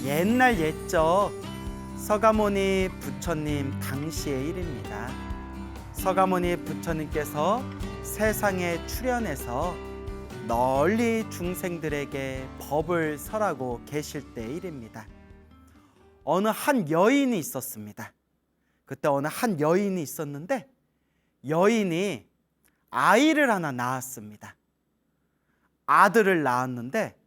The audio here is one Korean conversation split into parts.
옛날 옛적 서가모니 부처님 당시의 일입니다. 서가모니 부처님께서 세상에 출현해서 널리 중생들에게 법을 설하고 계실 때의 일입니다. 어느 한 여인이 있었습니다. 그때 어느 한 여인이 있었는데 여인이 아이를 하나 낳았습니다. 아들을 낳았는데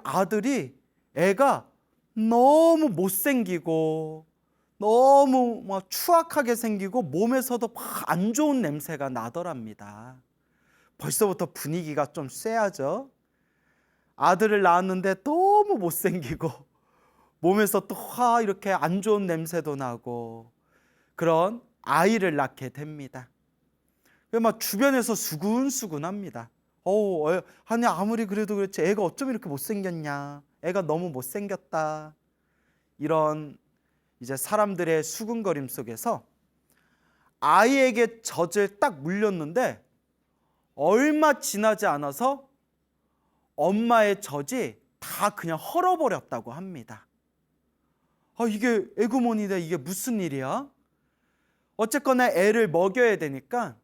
아들이 애가 너무 못생기고 너무 막 추악하게 생기고 몸에서도 막 안 좋은 냄새가 나더랍니다. 벌써부터 분위기가 좀 쎄하죠. 아들을 낳았는데 너무 못생기고 몸에서 또 이렇게 안 좋은 냄새도 나고 그런 아이를 낳게 됩니다. 막 주변에서 수근수근합니다. 아니 아무리 그래도 그렇지 애가 어쩜 이렇게 못생겼냐, 애가 너무 못생겼다, 이런 이제 사람들의 수근거림 속에서 아이에게 젖을 딱 물렸는데 얼마 지나지 않아서 엄마의 젖이 다 그냥 헐어버렸다고 합니다. 이게 에구머니다, 이게 무슨 일이야? 어쨌거나 애를 먹여야 되니까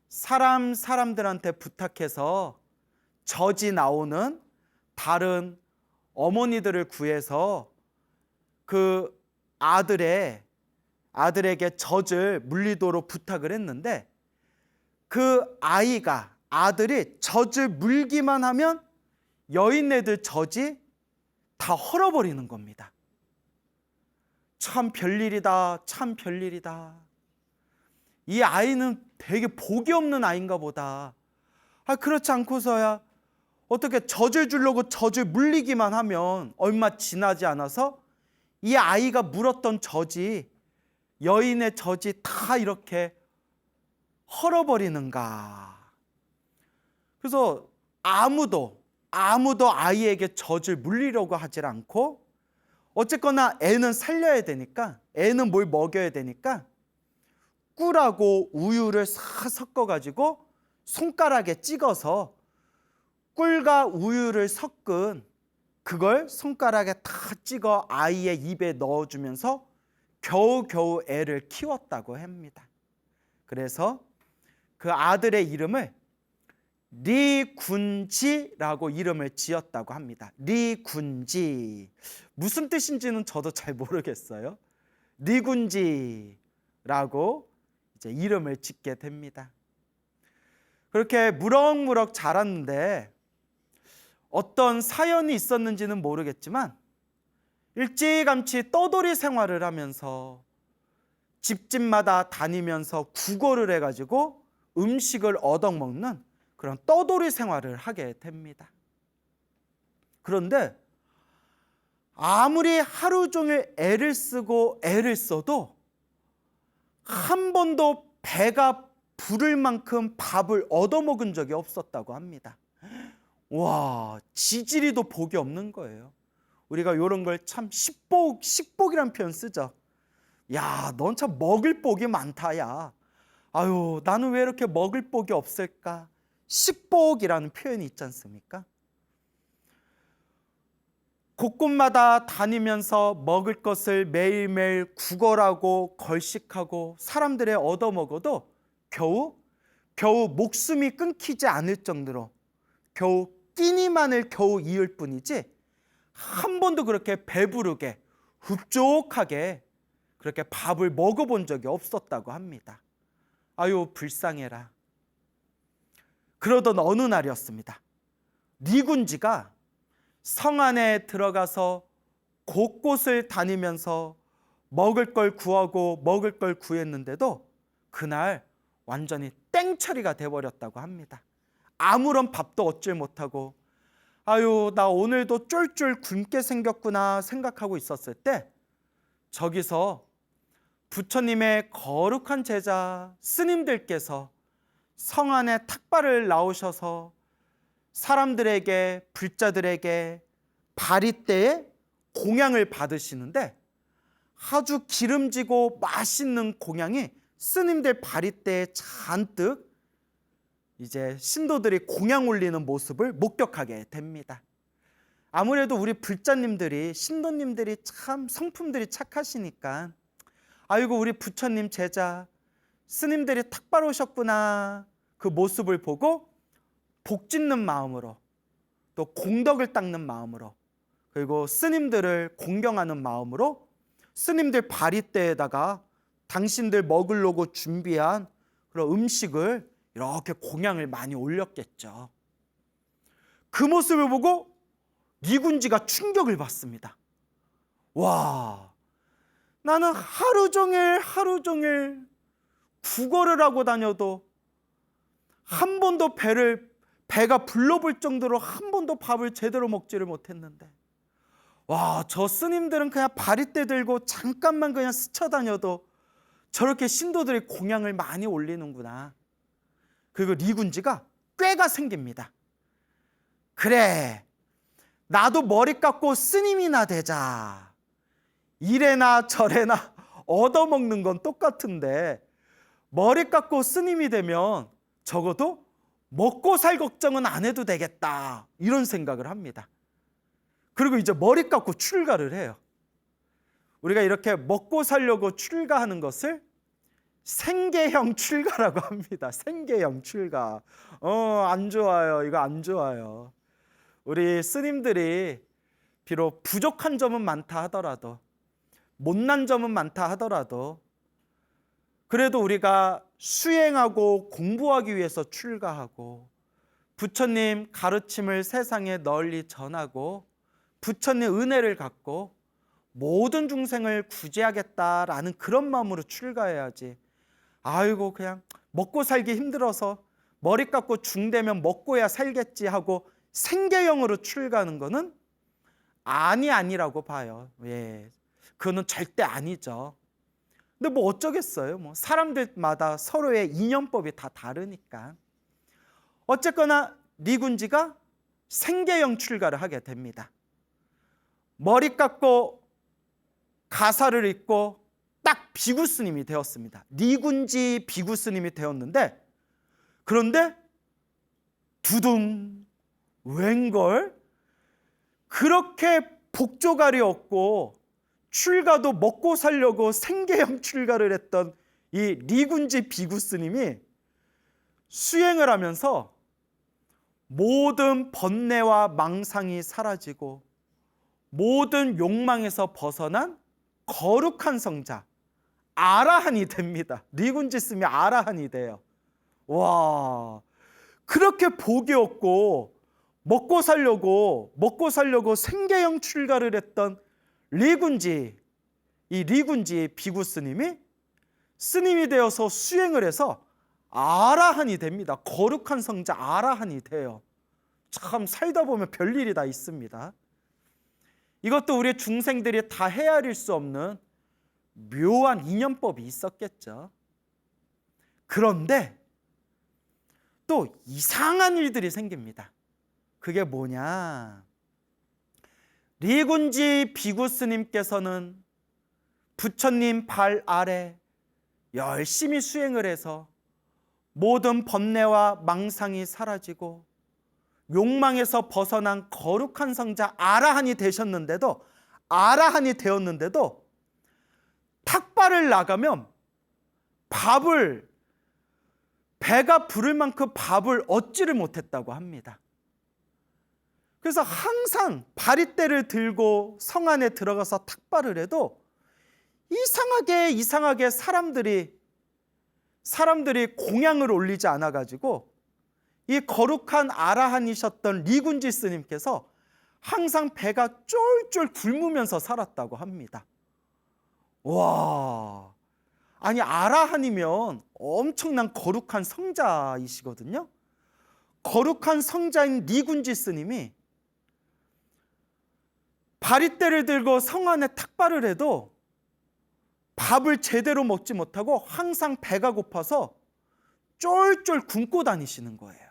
사람들한테 부탁해서 젖이 나오는 다른 어머니들을 구해서 그 아들에게 젖을 물리도록 부탁을 했는데 그 아들이 젖을 물기만 하면 여인네들 젖이 다 헐어버리는 겁니다. 참 별일이다, 참 별일이다. 이 아이는 되게 복이 없는 아이인가 보다. 그렇지 않고서야 어떻게 젖을 주려고 젖을 물리기만 하면 얼마 지나지 않아서 이 아이가 물었던 젖이, 여인의 젖이 다 이렇게 헐어버리는가. 그래서 아무도 아이에게 젖을 물리려고 하질 않고 어쨌거나 애는 살려야 되니까, 애는 뭘 먹여야 되니까 꿀하고 우유를 싹 섞어가지고 손가락에 찍어서 꿀과 우유를 섞은 그걸 손가락에 다 찍어 아이의 입에 넣어주면서 겨우겨우 애를 키웠다고 합니다. 그래서 그 아들의 이름을 리군지라고 이름을 지었다고 합니다. 리군지, 무슨 뜻인지는 저도 잘 모르겠어요. 리군지라고 이제 이름을 짓게 됩니다. 그렇게 무럭무럭 자랐는데 어떤 사연이 있었는지는 모르겠지만 일찌감치 떠돌이 생활을 하면서 집집마다 다니면서 구걸을 해가지고 음식을 얻어먹는 그런 떠돌이 생활을 하게 됩니다. 그런데 아무리 하루 종일 애를 쓰고 애를 써도 한 번도 배가 부를 만큼 밥을 얻어먹은 적이 없었다고 합니다. 와, 지지리도 복이 없는 거예요. 우리가 이런 걸 참 식복이란 표현 쓰죠. 야, 넌 참 먹을 복이 많다, 야. 아유, 나는 왜 이렇게 먹을 복이 없을까? 식복이라는 표현이 있지 않습니까? 곳곳마다 다니면서 먹을 것을 매일매일 구걸하고 걸식하고 사람들의 얻어먹어도 겨우 목숨이 끊기지 않을 정도로 겨우 끼니만을 겨우 이을 뿐이지 한 번도 그렇게 배부르게 흡족하게 그렇게 밥을 먹어본 적이 없었다고 합니다. 아유, 불쌍해라. 그러던 어느 날이었습니다. 리군지가 성 안에 들어가서 곳곳을 다니면서 먹을 걸 구하고 먹을 걸 구했는데도 그날 완전히 땡처리가 돼버렸다고 합니다. 아무런 밥도 얻질 못하고 아유, 나 오늘도 쫄쫄 굶게 생겼구나 생각하고 있었을 때 저기서 부처님의 거룩한 제자 스님들께서 성 안에 탁발을 나오셔서 사람들에게, 불자들에게 바리떼에 공양을 받으시는데 아주 기름지고 맛있는 공양이 스님들 바리떼에 잔뜩 이제 신도들이 공양 올리는 모습을 목격하게 됩니다. 아무래도 우리 불자님들이, 신도님들이 참 성품들이 착하시니까 아이고 우리 부처님 제자 스님들이 탁발 오셨구나 그 모습을 보고 복 짓는 마음으로, 또 공덕을 닦는 마음으로, 그리고 스님들을 공경하는 마음으로 스님들 바리대에다가 당신들 먹으려고 준비한 그런 음식을 이렇게 공양을 많이 올렸겠죠. 그 모습을 보고 니군지가 충격을 받습니다. 와, 나는 하루 종일 구걸을 하고 다녀도 한 번도 배가 불러볼 정도로 한 번도 밥을 제대로 먹지를 못했는데, 와, 저 스님들은 그냥 바리떼 들고 잠깐만 그냥 스쳐다녀도 저렇게 신도들이 공양을 많이 올리는구나. 그리고 니군지가 꾀가 생깁니다. 그래, 나도 머리 깎고 스님이나 되자. 이래나 저래나 얻어먹는 건 똑같은데 머리 깎고 스님이 되면 적어도 먹고 살 걱정은 안 해도 되겠다, 이런 생각을 합니다. 그리고 이제 머리 깎고 출가를 해요. 우리가 이렇게 먹고 살려고 출가하는 것을 생계형 출가라고 합니다. 생계형 출가. 안 좋아요. 이거 안 좋아요. 우리 스님들이 비록 부족한 점은 많다 하더라도, 못난 점은 많다 하더라도, 그래도 우리가 수행하고 공부하기 위해서 출가하고 부처님 가르침을 세상에 널리 전하고 부처님 은혜를 갖고 모든 중생을 구제하겠다라는 그런 마음으로 출가해야지, 아이고 그냥 먹고 살기 힘들어서 머리 깎고 중되면 먹고야 살겠지 하고 생계형으로 출가하는 거는 아니라고 봐요. 예, 그거는 절대 아니죠. 근데 뭐 어쩌겠어요. 뭐 사람들마다 서로의 인연법이 다 다르니까. 어쨌거나 니군지가 생계형 출가를 하게 됩니다. 머리 깎고 가사를 입고 딱 비구 스님이 되었습니다. 니군지 비구 스님이 되었는데, 그런데 두둥, 웬걸 그렇게 복조가리 없고 출가도 먹고 살려고 생계형 출가를 했던 이 니군지 비구 스님이 수행을 하면서 모든 번뇌와 망상이 사라지고 모든 욕망에서 벗어난 거룩한 성자 아라한이 됩니다. 니군지 스님이 아라한이 돼요. 와, 그렇게 복이 없고 먹고 살려고 생계형 출가를 했던 리군지, 이 리군지 비구 스님이 스님이 되어서 수행을 해서 아라한이 됩니다. 거룩한 성자 아라한이 돼요. 참 살다 보면 별일이 다 있습니다. 이것도 우리 중생들이 다 헤아릴 수 없는 묘한 인연법이 있었겠죠. 그런데 또 이상한 일들이 생깁니다. 그게 뭐냐? 리군지 비구 스님께서는 부처님 발 아래 열심히 수행을 해서 모든 번뇌와 망상이 사라지고 욕망에서 벗어난 거룩한 성자 아라한이 되었는데도 탁발을 나가면 배가 부를 만큼 밥을 얻지를 못했다고 합니다. 그래서 항상 바리떼를 들고 성 안에 들어가서 탁발을 해도 이상하게 사람들이 공양을 올리지 않아가지고 이 거룩한 아라한이셨던 리군지 스님께서 항상 배가 쫄쫄 굶으면서 살았다고 합니다. 와, 아니 아라한이면 엄청난 거룩한 성자이시거든요. 거룩한 성자인 리군지 스님이 바리떼를 들고 성 안에 탁발을 해도 밥을 제대로 먹지 못하고 항상 배가 고파서 쫄쫄 굶고 다니시는 거예요.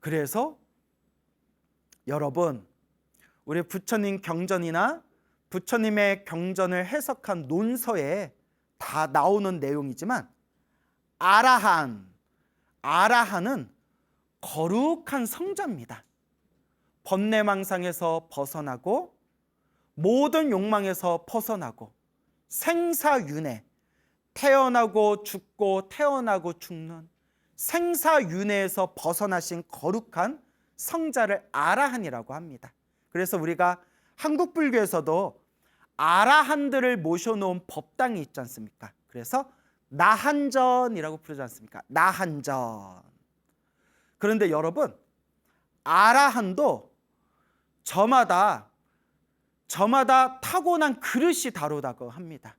그래서 여러분, 우리 부처님 경전이나 부처님의 경전을 해석한 논서에 다 나오는 내용이지만 아라한은 거룩한 성자입니다. 번뇌망상에서 벗어나고 모든 욕망에서 벗어나고 생사윤회, 태어나고 죽고 태어나고 죽는 생사윤회에서 벗어나신 거룩한 성자를 아라한이라고 합니다. 그래서 우리가 한국 불교에서도 아라한들을 모셔놓은 법당이 있지 않습니까? 그래서 나한전이라고 부르지 않습니까? 나한전. 그런데 여러분, 아라한도 저마다 타고난 그릇이 다르다고 합니다.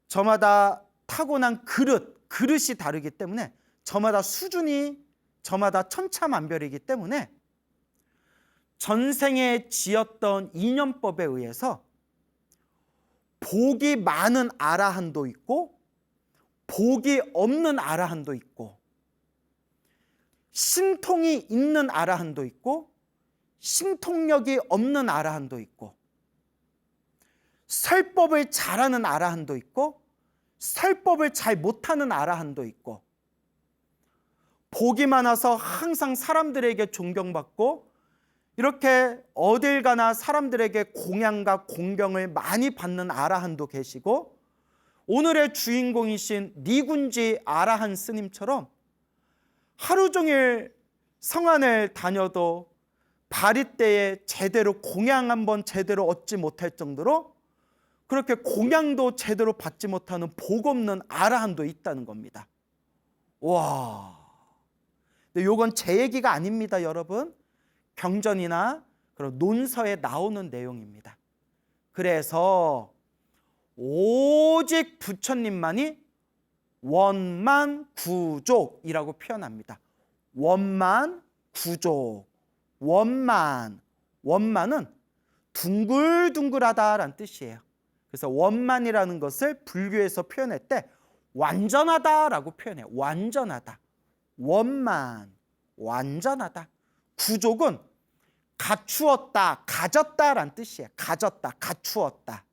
저마다 타고난 그릇이 다르기 때문에 저마다 수준이 저마다 천차만별이기 때문에 전생에 지었던 인연법에 의해서 복이 많은 아라한도 있고 복이 없는 아라한도 있고 신통이 있는 아라한도 있고 신통력이 없는 아라한도 있고 설법을 잘하는 아라한도 있고 설법을 잘 못하는 아라한도 있고 복이 많아서 항상 사람들에게 존경받고 이렇게 어딜 가나 사람들에게 공양과 공경을 많이 받는 아라한도 계시고 오늘의 주인공이신 니군지 아라한 스님처럼 하루 종일 성안을 다녀도 바리떼에 제대로 공양 한번 제대로 얻지 못할 정도로 그렇게 공양도 제대로 받지 못하는 복 없는 아라한도 있다는 겁니다. 와, 근데 이건 제 얘기가 아닙니다, 여러분. 경전이나 그런 논서에 나오는 내용입니다. 그래서 오직 부처님만이 원만구족이라고 표현합니다. 원만구족. 원만은 둥글둥글하다라는 뜻이에요. 그래서 원만이라는 것을 불교에서 표현할 때 완전하다라고 표현해요. 완전하다. 원만, 완전하다. 구족은 갖추었다, 가졌다라는 뜻이에요. 가졌다, 갖추었다.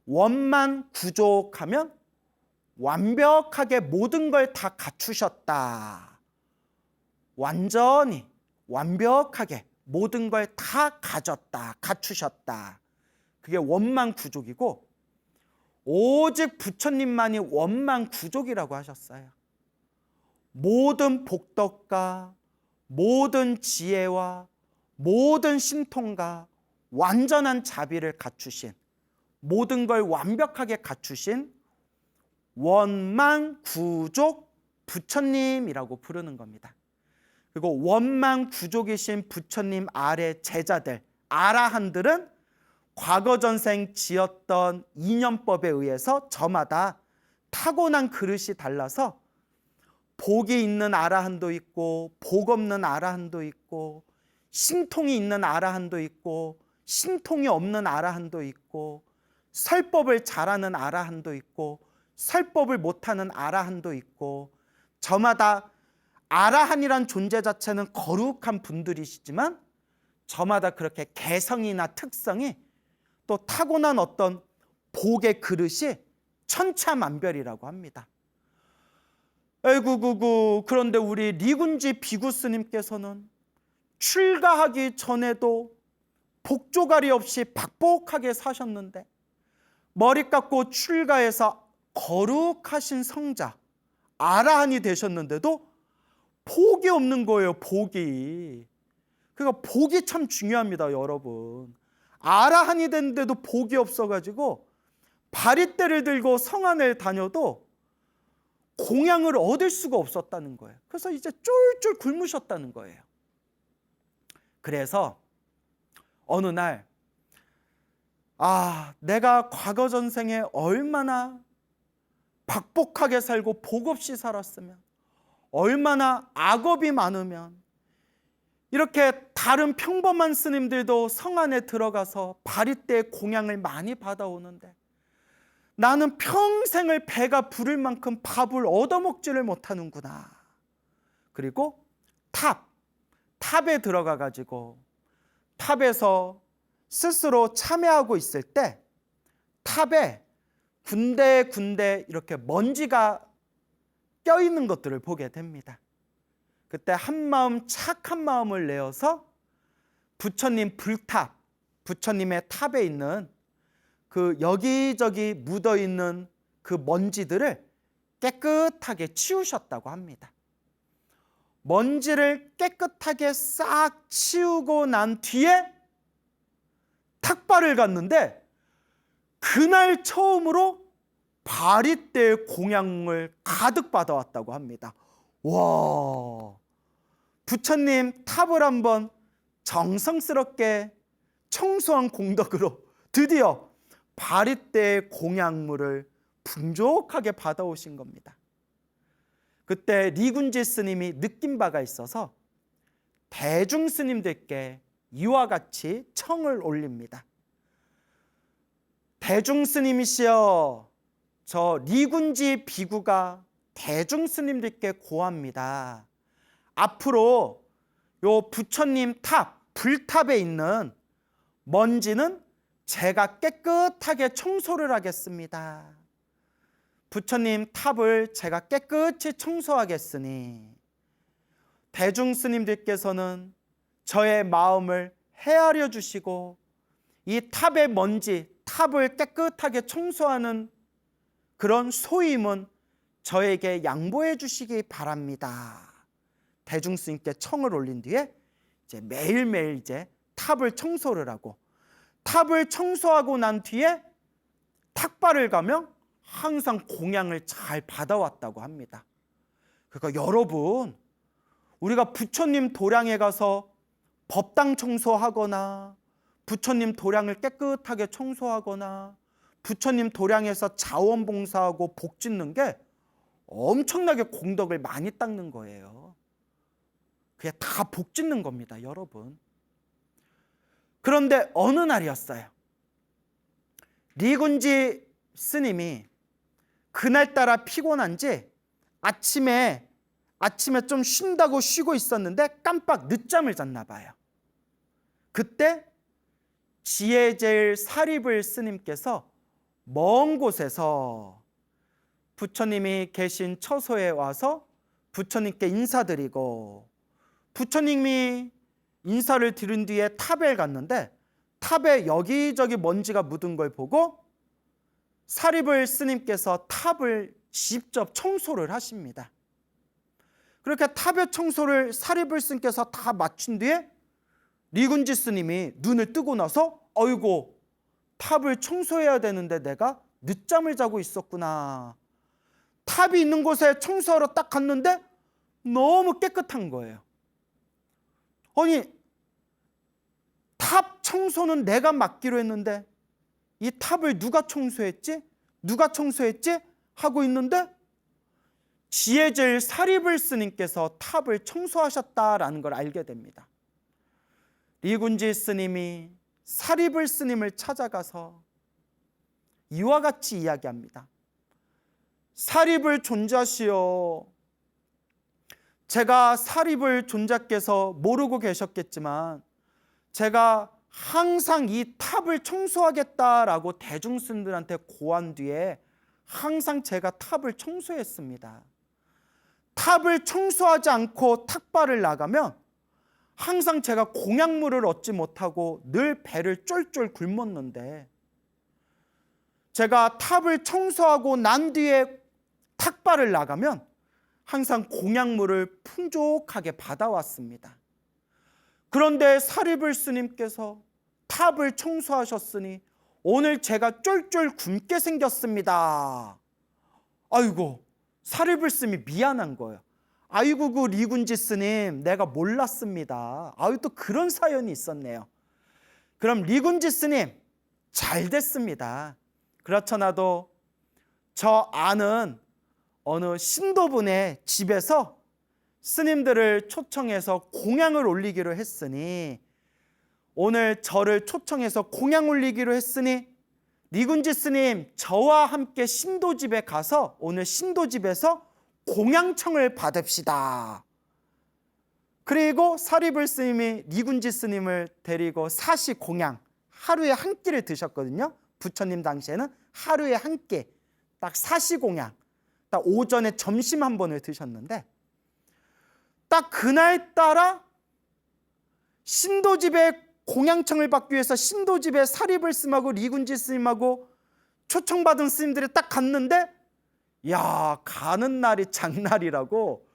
원만 구족하면 완벽하게 모든 걸 다 갖추셨다. 완전히 완벽하게 모든 걸 다 가졌다, 갖추셨다. 그게 원만 구족이고 오직 부처님만이 원만 구족이라고 하셨어요. 모든 복덕과 모든 지혜와 모든 신통과 완전한 자비를 갖추신 모든 걸 완벽하게 갖추신 원만구족 부처님이라고 부르는 겁니다. 그리고 원만구족이신 부처님 아래 제자들 아라한들은 과거 전생 지었던 인연법에 의해서 저마다 타고난 그릇이 달라서 복이 있는 아라한도 있고 복 없는 아라한도 있고 신통이 있는 아라한도 있고 신통이 없는 아라한도 있고 설법을 잘하는 아라한도 있고 설법을 못하는 아라한도 있고 저마다 아라한이란 존재 자체는 거룩한 분들이시지만 저마다 그렇게 개성이나 특성이 또 타고난 어떤 복의 그릇이 천차만별이라고 합니다. 아이고 그런데 우리 리군지 비구 스님께서는 출가하기 전에도 복조가리 없이 박복하게 사셨는데 머리 깎고 출가해서 거룩하신 성자 아라한이 되셨는데도 복이 없는 거예요. 복이. 그러니까 복이 참 중요합니다, 여러분. 아라한이 됐는데도 복이 없어가지고 바리떼를 들고 성안을 다녀도 공양을 얻을 수가 없었다는 거예요. 그래서 이제 쫄쫄 굶으셨다는 거예요. 그래서 어느 날 내가 과거 전생에 얼마나 박복하게 살고 복 없이 살았으면 얼마나 악업이 많으면 이렇게 다른 평범한 스님들도 성안에 들어가서 바리떼 공양을 많이 받아오는데 나는 평생을 배가 부를 만큼 밥을 얻어먹지를 못하는구나. 그리고 탑에 들어가 가지고 탑에서 스스로 참회하고 있을 때 탑에 군데군데 이렇게 먼지가 껴있는 것들을 보게 됩니다. 그때 한마음 착한 마음을 내어서 부처님 불탑, 부처님의 탑에 있는 그 여기저기 묻어 있는 그 먼지들을 깨끗하게 치우셨다고 합니다. 먼지를 깨끗하게 싹 치우고 난 뒤에 탁발을 갔는데 그날 처음으로 바리떼의 공양을 가득 받아왔다고 합니다. 와, 부처님 탑을 한번 정성스럽게 청소한 공덕으로 드디어 바리떼의 공양물을 풍족하게 받아오신 겁니다. 그때 리군지 스님이 느낀 바가 있어서 대중 스님들께 이와 같이 청을 올립니다. 대중 스님이시여, 저 리군지 비구가 대중 스님들께 고합니다. 앞으로 요 부처님 탑, 불탑에 있는 먼지는 제가 깨끗하게 청소를 하겠습니다. 부처님 탑을 제가 깨끗이 청소하겠으니 대중 스님들께서는 저의 마음을 헤아려 주시고 이 탑의 먼지, 탑을 깨끗하게 청소하는 그런 소임은 저에게 양보해 주시기 바랍니다. 대중 스님께 청을 올린 뒤에 이제 매일매일 이제 탑을 청소를 하고, 탑을 청소하고 난 뒤에 탁발을 가면 항상 공양을 잘 받아왔다고 합니다. 그러니까 여러분, 우리가 부처님 도량에 가서 법당 청소하거나 부처님 도량을 깨끗하게 청소하거나 부처님 도량에서 자원봉사하고 복 짓는 게 엄청나게 공덕을 많이 닦는 거예요. 그게 다 복 짓는 겁니다, 여러분. 그런데 어느 날이었어요. 리군지 스님이 그날따라 피곤한지 아침에 좀 쉰다고 쉬고 있었는데 깜빡 늦잠을 잤나 봐요. 그때 지혜제일 사리불 스님께서 먼 곳에서 부처님이 계신 처소에 와서 부처님께 인사드리고, 부처님이 인사를 드린 뒤에 탑에 갔는데 탑에 여기저기 먼지가 묻은 걸 보고 사리불 스님께서 탑을 직접 청소를 하십니다. 그렇게 탑의 청소를 사리불 스님께서 다 마친 뒤에 리군지 스님이 눈을 뜨고 나서 어이고, 탑을 청소해야 되는데 내가 늦잠을 자고 있었구나. 탑이 있는 곳에 청소하러 딱 갔는데 너무 깨끗한 거예요. 아니, 탑 청소는 내가 맡기로 했는데 이 탑을 누가 청소했지? 하고 있는데 지혜제일 사리불 스님께서 탑을 청소하셨다라는 걸 알게 됩니다. 리군지 스님이 사리불 스님을 찾아가서 이와 같이 이야기합니다. 사리불 존자시여, 제가 사리불 존자께서 모르고 계셨겠지만 제가 항상 이 탑을 청소하겠다라고 대중스님들한테 고한 뒤에 항상 제가 탑을 청소했습니다. 탑을 청소하지 않고 탁발을 나가면 항상 제가 공양물을 얻지 못하고 늘 배를 쫄쫄 굶었는데, 제가 탑을 청소하고 난 뒤에 탁발을 나가면 항상 공양물을 풍족하게 받아왔습니다. 그런데 사리불 스님께서 탑을 청소하셨으니 오늘 제가 쫄쫄 굶게 생겼습니다. 아이고, 사리불 스님이 미안한 거예요. 아이고, 그 리군지 스님, 내가 몰랐습니다. 아유, 또 그런 사연이 있었네요. 그럼 리군지 스님, 잘 됐습니다. 그렇잖아도 저 아는 어느 신도분의 집에서 스님들을 초청해서 공양을 올리기로 했으니, 오늘 저를 초청해서 공양 올리기로 했으니 리군지 스님, 저와 함께 신도집에 가서 오늘 신도집에서 공양청을 받읍시다. 그리고 사리불 스님이 리군지 스님을 데리고 사시 공양, 하루에 한 끼를 드셨거든요. 부처님 당시에는 하루에 한 끼, 딱 사시 공양, 딱 오전에 점심 한 번을 드셨는데, 딱 그날따라 신도집에 공양청을 받기 위해서 신도집에 사립을 스님하고 리군지 스님하고 초청받은 스님들이 딱 갔는데, 야, 가는 날이 장날이라고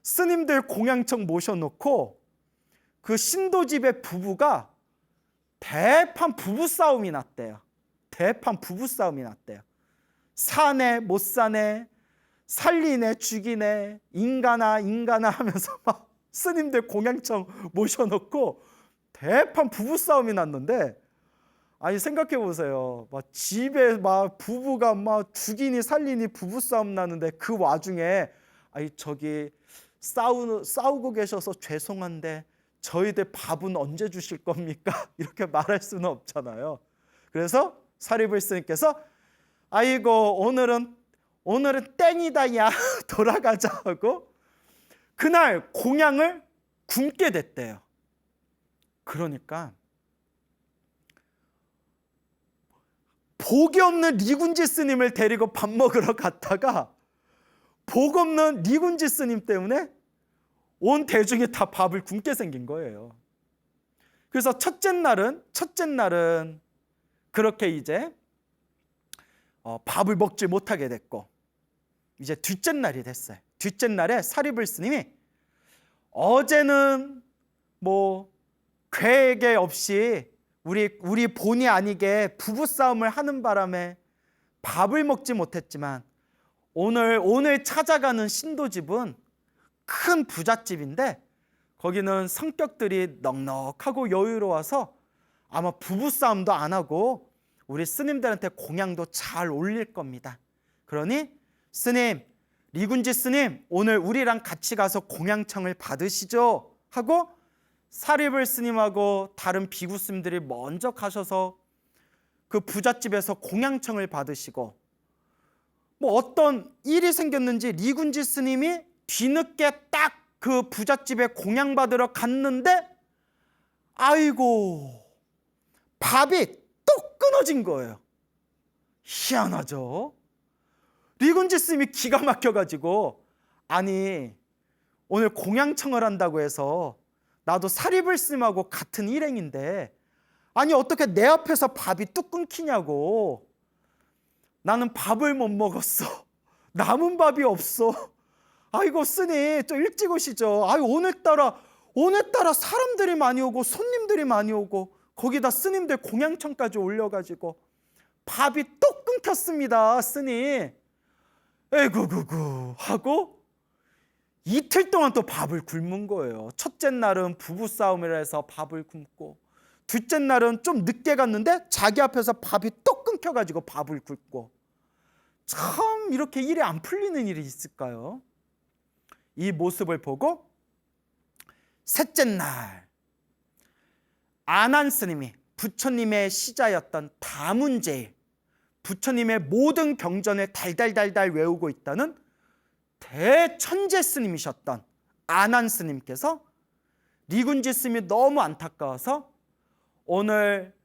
스님들 공양청 모셔놓고 그 신도집의 부부가 대판 부부싸움이 났대요. 대판 부부싸움이 났대요. 사네 못 사네, 살리네 죽이네, 인간아 인간아 하면서 막 스님들 공양청 모셔놓고 대판 부부싸움이 났는데, 아니 생각해 보세요. 막 집에 막 부부가 막 죽이니 살리니 부부싸움 나는데, 그 와중에 아니 저기 싸우고 계셔서 죄송한데 저희들 밥은 언제 주실 겁니까? 이렇게 말할 수는 없잖아요. 그래서 사리불 스님께서 아이고 오늘은 땡이다 야 돌아가자 하고 그날 공양을 굶게 됐대요. 그러니까 복이 없는 리군지 스님을 데리고 밥 먹으러 갔다가 복 없는 리군지 스님 때문에 온 대중이 다 밥을 굶게 생긴 거예요. 그래서 첫째 날은 그렇게 이제 밥을 먹지 못하게 됐고, 이제 둘째 날이 됐어요. 둘째 날에 사리불 스님이 어제는 뭐 계획 없이 우리 본의 아니게 부부싸움을 하는 바람에 밥을 먹지 못했지만, 오늘 찾아가는 신도집은 큰 부잣집인데 거기는 성격들이 넉넉하고 여유로워서 아마 부부싸움도 안 하고 우리 스님들한테 공양도 잘 올릴 겁니다. 그러니 스님, 리군지 스님, 오늘 우리랑 같이 가서 공양청을 받으시죠 하고 사리불 스님하고 다른 비구 스님들이 먼저 가셔서 그 부잣집에서 공양청을 받으시고, 뭐 어떤 일이 생겼는지 리군지 스님이 뒤늦게 딱 그 부잣집에 공양 받으러 갔는데, 아이고 밥이 뚝 끊어진 거예요. 희한하죠. 리군지 스님이 기가 막혀가지고, 아니 오늘 공양청을 한다고 해서 나도 사리불 스님하고 같은 일행인데 아니 어떻게 내 앞에서 밥이 뚝 끊기냐고. 나는 밥을 못 먹었어. 남은 밥이 없어. 아이고 스님 좀 일찍 오시죠. 아이 오늘따라 사람들이 많이 오고 손님들이 많이 오고 거기다 스님들 공양청까지 올려가지고 밥이 뚝 끊겼습니다 스님. 에구구구 하고 이틀 동안 또 밥을 굶은 거예요. 첫째 날은 부부싸움이라 해서 밥을 굶고, 둘째 날은 좀 늦게 갔는데 자기 앞에서 밥이 뚝 끊겨가지고 밥을 굶고. 참 이렇게 일이 안 풀리는 일이 있을까요? 이 모습을 보고 셋째 날 아난 스님이 부처님의 시자였던 다문제일, 부처님의 모든 경전을 달달달달 외우고 있다는 대천재 스님이셨던 아난 스님께서 리군지 스님이 너무 안타까워서 오늘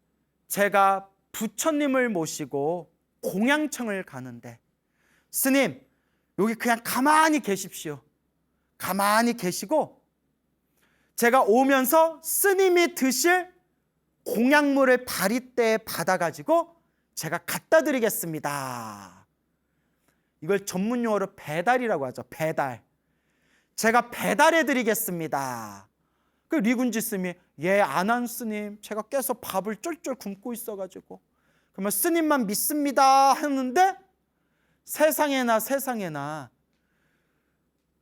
제가 부처님을 모시고 공양청을 가는데 스님 여기 그냥 가만히 계십시오. 가만히 계시고 제가 오면서 스님이 드실 공양물을 바리떼에 받아가지고 제가 갖다 드리겠습니다. 이걸 전문 용어로 배달이라고 하죠. 배달. 제가 배달해 드리겠습니다. 그 리군지 스님이 예 아난 스님 제가 깨서 밥을 쫄쫄 굶고 있어가지고 그러면 스님만 믿습니다 하는데, 세상에나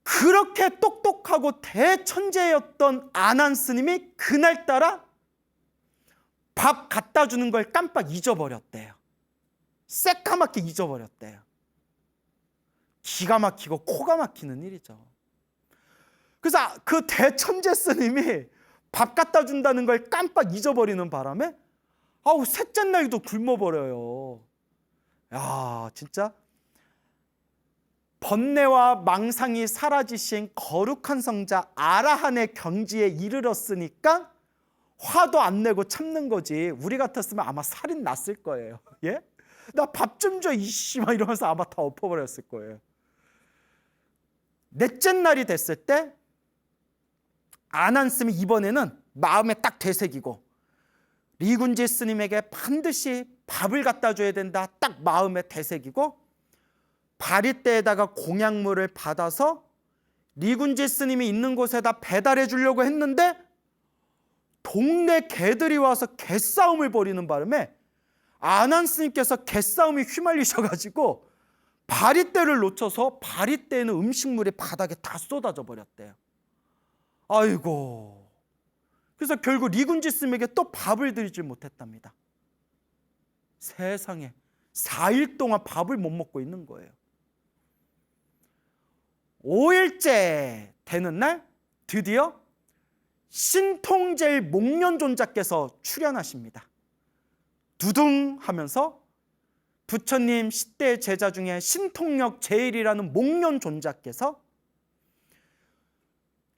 그렇게 똑똑하고 대천재였던 아난 스님이 그날따라 밥 갖다 주는 걸 깜빡 잊어버렸대요. 새까맣게 잊어버렸대요. 기가 막히고 코가 막히는 일이죠. 그래서 그 대천재 스님이 밥 갖다 준다는 걸 깜빡 잊어버리는 바람에 셋째 날도 굶어버려요. 야 진짜 번뇌와 망상이 사라지신 거룩한 성자 아라한의 경지에 이르렀으니까 화도 안 내고 참는 거지. 우리 같았으면 아마 살인 났을 거예요. 예? 나 밥 좀 줘 이씨 막 이러면서 아마 다 엎어버렸을 거예요. 넷째 날이 됐을 때 아난 스님이 이번에는 마음에 딱 되새기고 리군지 스님에게 반드시 밥을 갖다 줘야 된다 딱 마음에 되새기고 바리떼에다가 공약물을 받아서 리군지 스님이 있는 곳에다 배달해 주려고 했는데 동네 개들이 와서 개싸움을 벌이는 바람에 아난 스님께서 개싸움이 휘말리셔가지고 바리떼를 놓쳐서 바리떼에는 음식물이 바닥에 다 쏟아져 버렸대요. 아이고. 그래서 결국 리군지 스님에게 또 밥을 드리질 못했답니다. 세상에 4일 동안 밥을 못 먹고 있는 거예요. 5일째 되는 날 드디어 신통제일 목련존자께서 출현하십니다. 두둥 하면서 부처님 10대 제자 중에 신통력 제일이라는 목련존자께서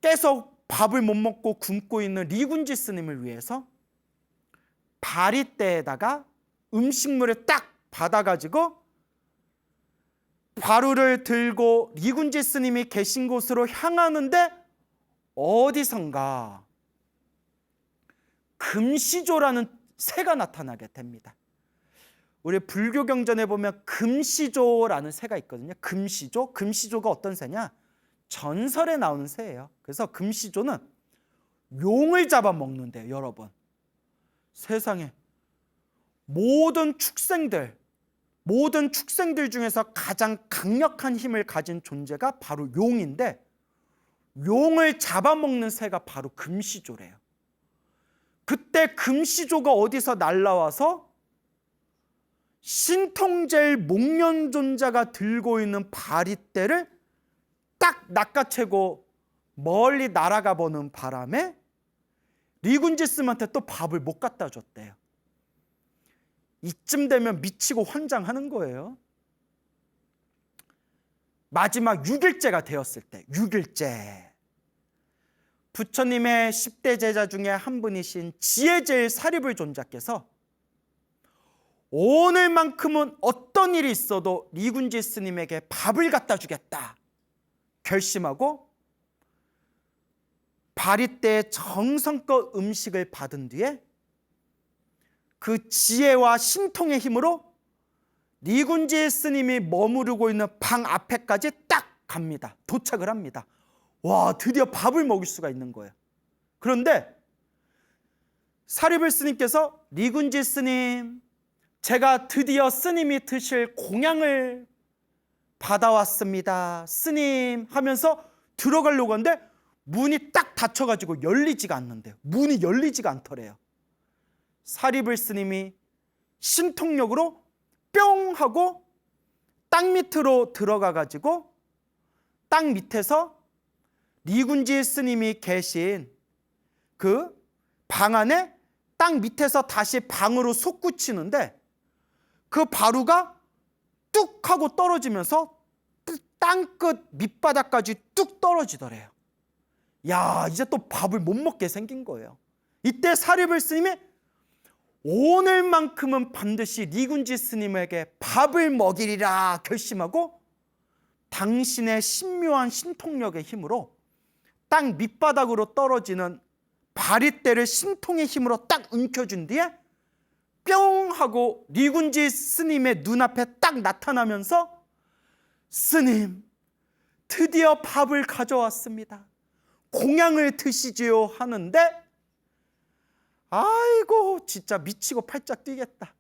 계속 밥을 못 먹고 굶고 있는 리군지 스님을 위해서 바리떼에다가 음식물을 딱 받아가지고 바루를 들고 리군지 스님이 계신 곳으로 향하는데 어디선가 금시조라는 새가 나타나게 됩니다. 우리 불교 경전에 보면 금시조라는 새가 있거든요. 금시조? 금시조가 어떤 새냐? 전설에 나오는 새예요. 그래서 금시조는 용을 잡아먹는데요, 여러분. 세상에 모든 축생들 중에서 가장 강력한 힘을 가진 존재가 바로 용인데 용을 잡아먹는 새가 바로 금시조래요. 그때 금시조가 어디서 날라와서 신통제일 목련존자가 들고 있는 바리떼를 딱 낚아채고 멀리 날아가 보는 바람에 리군지 스님한테 또 밥을 못 갖다 줬대요. 이쯤 되면 미치고 환장하는 거예요. 마지막 6일째가 되었을 때 6일째 부처님의 10대 제자 중에 한 분이신 지혜제일 사리불 존자께서 오늘만큼은 어떤 일이 있어도 리군지 스님에게 밥을 갖다 주겠다 결심하고 바리떼의 정성껏 음식을 받은 뒤에 그 지혜와 신통의 힘으로 리군지 스님이 머무르고 있는 방 앞에까지 딱 갑니다. 도착을 합니다. 와, 드디어 밥을 먹을 수가 있는 거예요. 그런데 사리불 스님께서 리군지 스님, 제가 드디어 스님이 드실 공양을 받아왔습니다. 스님 하면서 들어가려고 하는데 문이 딱 닫혀가지고 열리지가 않는데요. 문이 열리지가 않더래요. 사리불 스님이 신통력으로 뿅 하고 땅 밑으로 들어가가지고 땅 밑에서 리군지 스님이 계신 그 방 안에 땅 밑에서 다시 방으로 솟구치는데 그 바루가 뚝 하고 떨어지면서 땅끝 밑바닥까지 뚝 떨어지더래요. 야, 이제 또 밥을 못 먹게 생긴 거예요. 이때 사리불 스님이 오늘만큼은 반드시 리군지 스님에게 밥을 먹이리라 결심하고 당신의 신묘한 신통력의 힘으로 땅 밑바닥으로 떨어지는 바리떼를 신통의 힘으로 딱 움켜준 뒤에 뿅 하고 리군지 스님의 눈앞에 딱 나타나면서 스님, 드디어 밥을 가져왔습니다. 공양을 드시지요 하는데 아이고 진짜 미치고 팔짝 뛰겠다.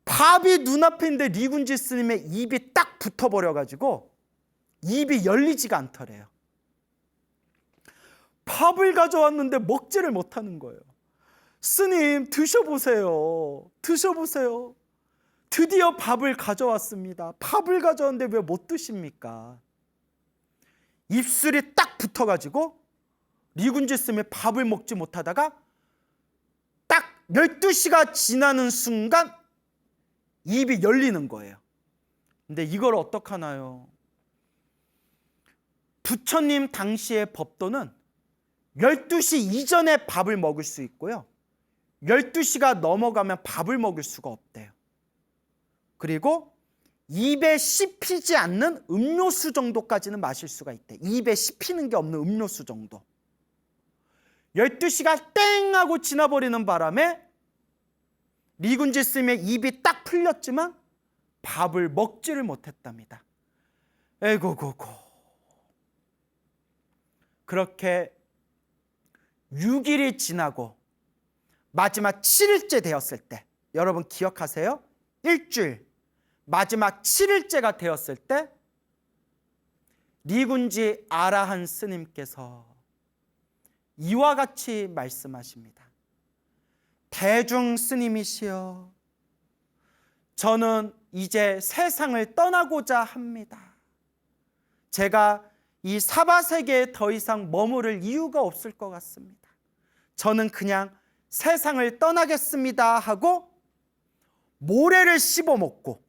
밥이 눈앞에 있는데 리군지 스님의 입이 딱 붙어버려가지고 입이 열리지가 않더래요. 밥을 가져왔는데 먹지를 못하는 거예요. 스님 드셔보세요. 드셔보세요. 드디어 밥을 가져왔습니다. 밥을 가져왔는데 왜 못 드십니까? 입술이 딱 붙어가지고 리군지 스님이 밥을 먹지 못하다가 딱 12시가 지나는 순간 입이 열리는 거예요. 근데 이걸 어떡하나요? 부처님 당시의 법도는 12시 이전에 밥을 먹을 수 있고요. 12시가 넘어가면 밥을 먹을 수가 없대요. 그리고 입에 씹히지 않는 음료수 정도까지는 마실 수가 있대. 입에 씹히는 게 없는 음료수 정도. 12시가 땡 하고 지나버리는 바람에 리군지 스님의 입이 딱 풀렸지만 밥을 먹지를 못했답니다. 에고고고. 그렇게 6일이 지나고 마지막 7일째 되었을 때, 여러분 기억하세요? 일주일 마지막 7일째가 되었을 때 리군지 아라한 스님께서 이와 같이 말씀하십니다. 대중 스님이시여, 저는 이제 세상을 떠나고자 합니다. 제가 이 사바세계에 더 이상 머무를 이유가 없을 것 같습니다. 저는 그냥 세상을 떠나겠습니다 하고 모래를 씹어먹고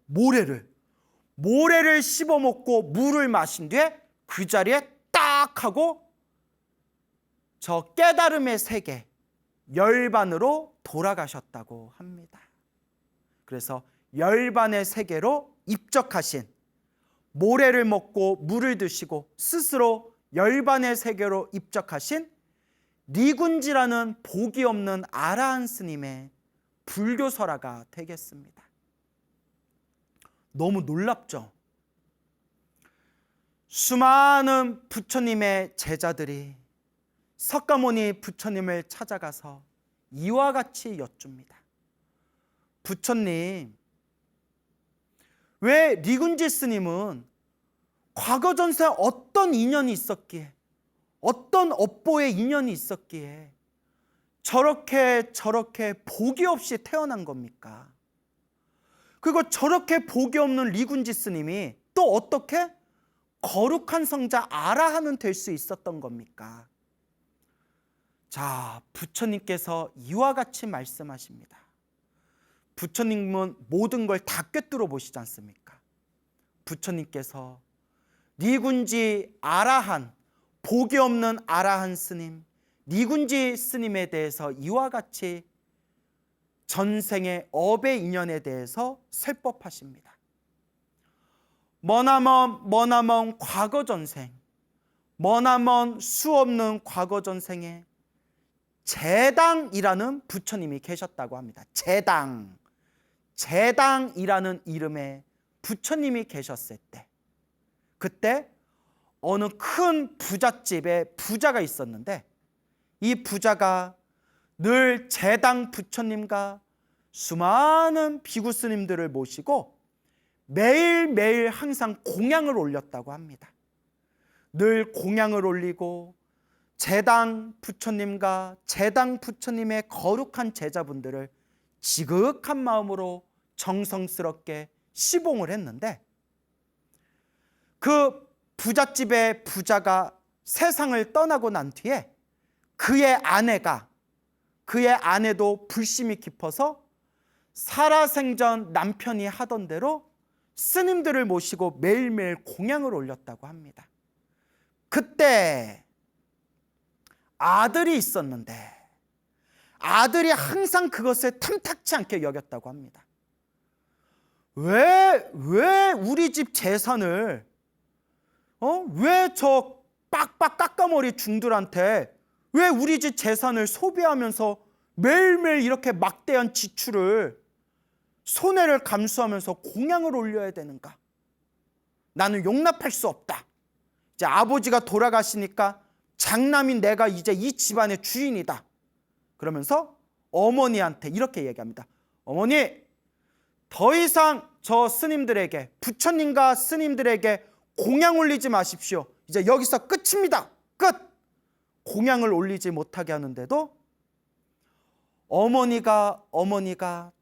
모래를 씹어먹고 물을 마신 뒤에 그 자리에 딱 하고 저 깨달음의 세계 열반으로 돌아가셨다고 합니다. 그래서 열반의 세계로 입적하신, 모래를 먹고 물을 드시고 스스로 열반의 세계로 입적하신 리군지라는 복이 없는 아라한 스님의 불교설화가 되겠습니다. 너무 놀랍죠? 수많은 부처님의 제자들이 석가모니 부처님을 찾아가서 이와 같이 여쭙니다. 부처님, 왜 리군지 스님은 과거 전생에 어떤 인연이 있었기에, 어떤 업보의 인연이 있었기에 저렇게 복이 없이 태어난 겁니까? 그리고 저렇게 복이 없는 리군지 스님이 또 어떻게 거룩한 성자 아라한은 될 수 있었던 겁니까? 자, 부처님께서 이와 같이 말씀하십니다. 부처님은 모든 걸 다 꿰뚫어 보시지 않습니까? 부처님께서 리군지 아라한, 복이 없는 아라한 스님, 리군지 스님에 대해서 이와 같이 전생의 업의 인연에 대해서 설법하십니다. 머나먼 과거 전생, 머나먼 수없는 과거 전생에 제당이라는 부처님이 계셨다고 합니다. 제당이라는 이름의 부처님이 계셨을 때, 그때 어느 큰 부잣집에 부자가 있었는데 이 부자가 늘 제당 부처님과 수많은 비구 스님들을 모시고 매일매일 항상 공양을 올렸다고 합니다. 늘 공양을 올리고 제당 부처님과 제당 부처님의 거룩한 제자분들을 지극한 마음으로 정성스럽게 시봉을 했는데, 그 부잣집의 부자가 세상을 떠나고 난 뒤에 그의 아내도 불심이 깊어서 살아생전 남편이 하던 대로 스님들을 모시고 매일매일 공양을 올렸다고 합니다. 그때 아들이 있었는데 아들이 항상 그것을 탐탁치 않게 여겼다고 합니다. 왜 우리 집 재산을 왜 저 빡빡 깎아머리 중들한테 왜 우리 집 재산을 소비하면서 매일매일 이렇게 막대한 지출을, 손해를 감수하면서 공양을 올려야 되는가? 나는 용납할 수 없다. 이제 아버지가 돌아가시니까 장남인 내가 이제 이 집안의 주인이다. 그러면서 어머니한테 이렇게 얘기합니다. 어머니, 더 이상 저 스님들에게, 부처님과 스님들에게 공양 올리지 마십시오. 이제 여기서 끝입니다. 끝! 공양을 올리지 못하게 하는데도 어머니가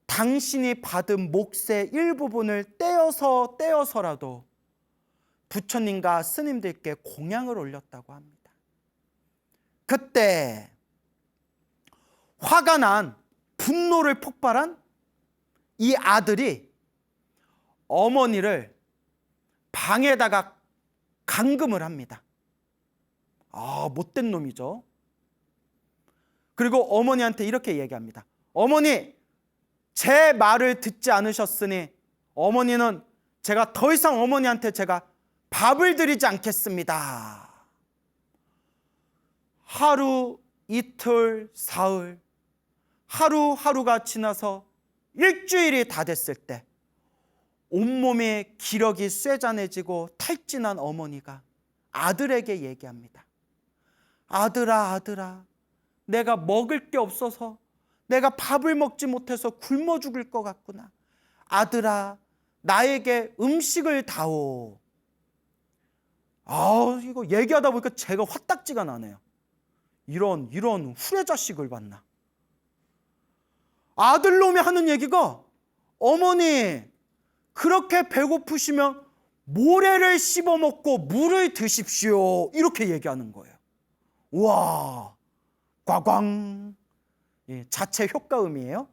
당신이 받은 몫의 일부분을 떼어서라도 부처님과 스님들께 공양을 올렸다고 합니다. 그때 화가 난, 분노를 폭발한 이 아들이 어머니를 방에다가 감금을 합니다. 못된 놈이죠. 그리고 어머니한테 이렇게 얘기합니다. 어머니, 제 말을 듣지 않으셨으니 어머니는 제가 더 이상 어머니한테 제가 밥을 드리지 않겠습니다. 하루, 이틀, 사흘, 하루하루가 지나서 일주일이 다 됐을 때 온몸에 기력이 쇠잔해지고 탈진한 어머니가 아들에게 얘기합니다. 아들아, 아들아, 내가 먹을 게 없어서 내가 밥을 먹지 못해서 굶어 죽을 것 같구나. 아들아, 나에게 음식을 다오. 이거 얘기하다 보니까 제가 화딱지가 나네요. 이런 후레자식을 봤나. 아들놈이 하는 얘기가, 어머니, 그렇게 배고프시면 모래를 씹어먹고 물을 드십시오. 이렇게 얘기하는 거예요. 와, 과광. 자체 효과음이에요.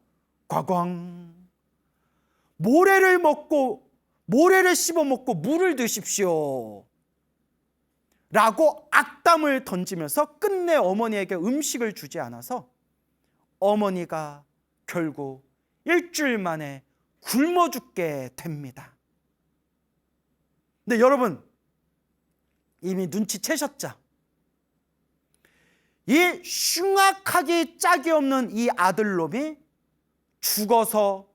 과광. 모래를 씹어먹고 물을 드십시오. 라고 악담을 던지면서 끝내 어머니에게 음식을 주지 않아서 어머니가 결국 일주일 만에 굶어 죽게 됩니다. 근데 여러분, 이미 눈치채셨죠? 이 흉악하기 짝이 없는 이 아들놈이 죽어서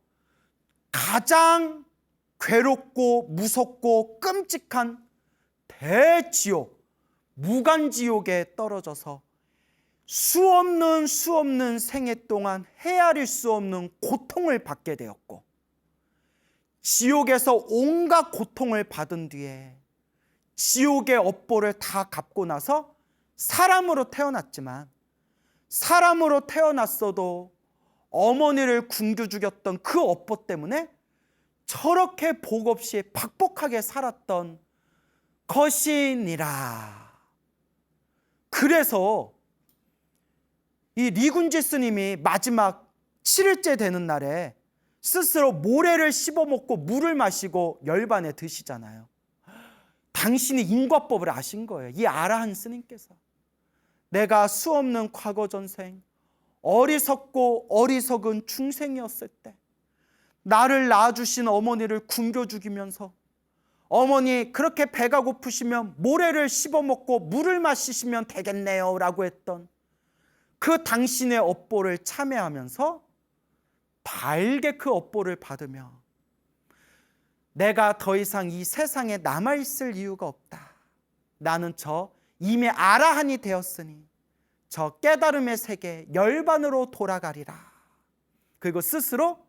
가장 괴롭고 무섭고 끔찍한 대지옥, 무간지옥에 떨어져서 수없는 생애 동안 헤아릴 수 없는 고통을 받게 되었고, 지옥에서 온갖 고통을 받은 뒤에 지옥의 업보를 다 갚고 나서 사람으로 태어났지만, 사람으로 태어났어도 어머니를 굶겨 죽였던 그 업보 때문에 저렇게 복 없이 박복하게 살았던 것이니라. 그래서 이 리군지 스님이 마지막 7일째 되는 날에 스스로 모래를 씹어먹고 물을 마시고 열반에 드시잖아요. 당신이 인과법을 아신 거예요. 이 아라한 스님께서. 내가 수없는 과거 전생, 어리석고 어리석은 중생이었을 때 나를 낳아주신 어머니를 굶겨 죽이면서, 어머니 그렇게 배가 고프시면 모래를 씹어먹고 물을 마시시면 되겠네요 라고 했던 그 당신의 업보를 참회하면서 달게 그 업보를 받으며, 내가 더 이상 이 세상에 남아있을 이유가 없다. 나는 이미 아라한이 되었으니 저 깨달음의 세계 열반으로 돌아가리라. 그리고 스스로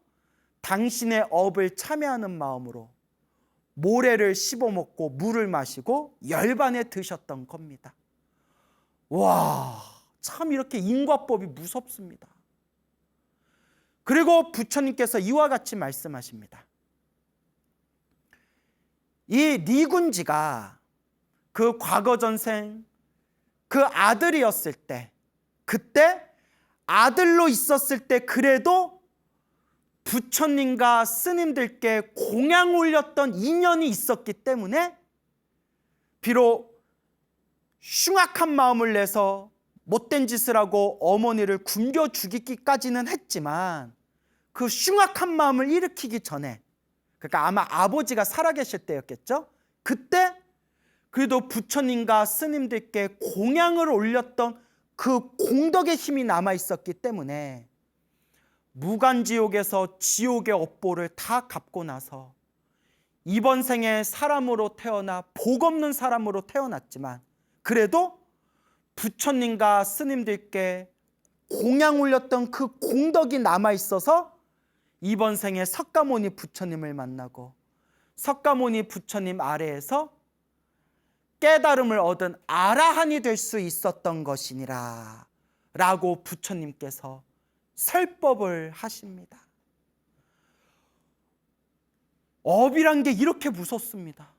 당신의 업을 참회하는 마음으로 모래를 씹어먹고 물을 마시고 열반에 드셨던 겁니다. 와, 참 이렇게 인과법이 무섭습니다. 그리고 부처님께서 이와 같이 말씀하십니다. 이 니군지가 그 과거 전생 그 아들이었을 때, 그때 아들로 있었을 때 그래도 부처님과 스님들께 공양 올렸던 인연이 있었기 때문에 비록 흉악한 마음을 내서 못된 짓을 하고 어머니를 굶겨 죽이기까지는 했지만, 그 흉악한 마음을 일으키기 전에, 그러니까 아마 아버지가 살아계실 때였겠죠. 그때 그래도 부처님과 스님들께 공양을 올렸던 그 공덕의 힘이 남아 있었기 때문에 무간지옥에서 지옥의 업보를 다 갚고 나서 이번 생에 사람으로 태어나 복 없는 사람으로 태어났지만, 그래도 부처님과 스님들께 공양 올렸던 그 공덕이 남아 있어서 이번 생에 석가모니 부처님을 만나고 석가모니 부처님 아래에서 깨달음을 얻은 아라한이 될 수 있었던 것이니라 라고 부처님께서 설법을 하십니다. 업이란 게 이렇게 무섭습니다.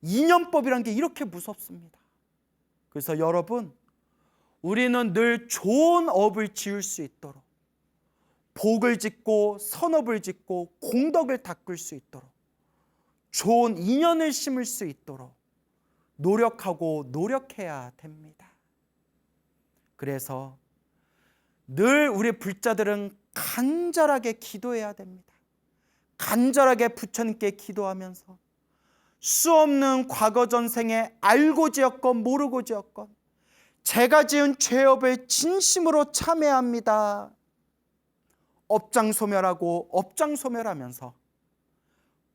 인연법이란 게 이렇게 무섭습니다. 그래서 여러분, 우리는 늘 좋은 업을 지을 수 있도록, 복을 짓고 선업을 짓고 공덕을 닦을 수 있도록, 좋은 인연을 심을 수 있도록 노력하고 노력해야 됩니다. 그래서 늘 우리 불자들은 간절하게 기도해야 됩니다. 간절하게 부처님께 기도하면서 수없는 과거 전생에 알고 지었건 모르고 지었건 제가 지은 죄업을 진심으로 참회합니다. 업장소멸하고 업장소멸하면서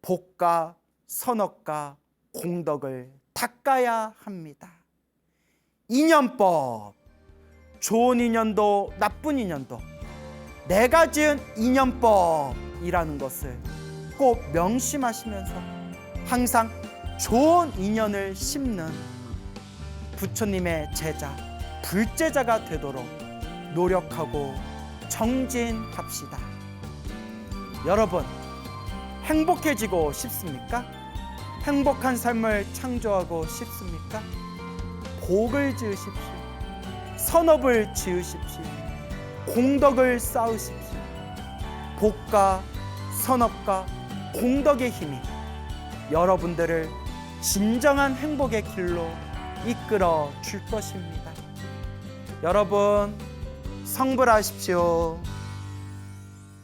복과 선업과 공덕을 닦아야 합니다. 인연법, 좋은 인연도 나쁜 인연도 내가 지은 인연법이라는 것을 꼭 명심하시면서 항상 좋은 인연을 심는 부처님의 제자, 불제자가 되도록 노력하고 정진합시다. 여러분, 행복해지고 싶습니까? 행복한 삶을 창조하고 싶습니까? 복을 지으십시오. 선업을 지으십시오. 공덕을 쌓으십시오. 복과 선업과 공덕의 힘이 여러분들을 진정한 행복의 길로 이끌어 줄 것입니다. 여러분, 성불하십시오.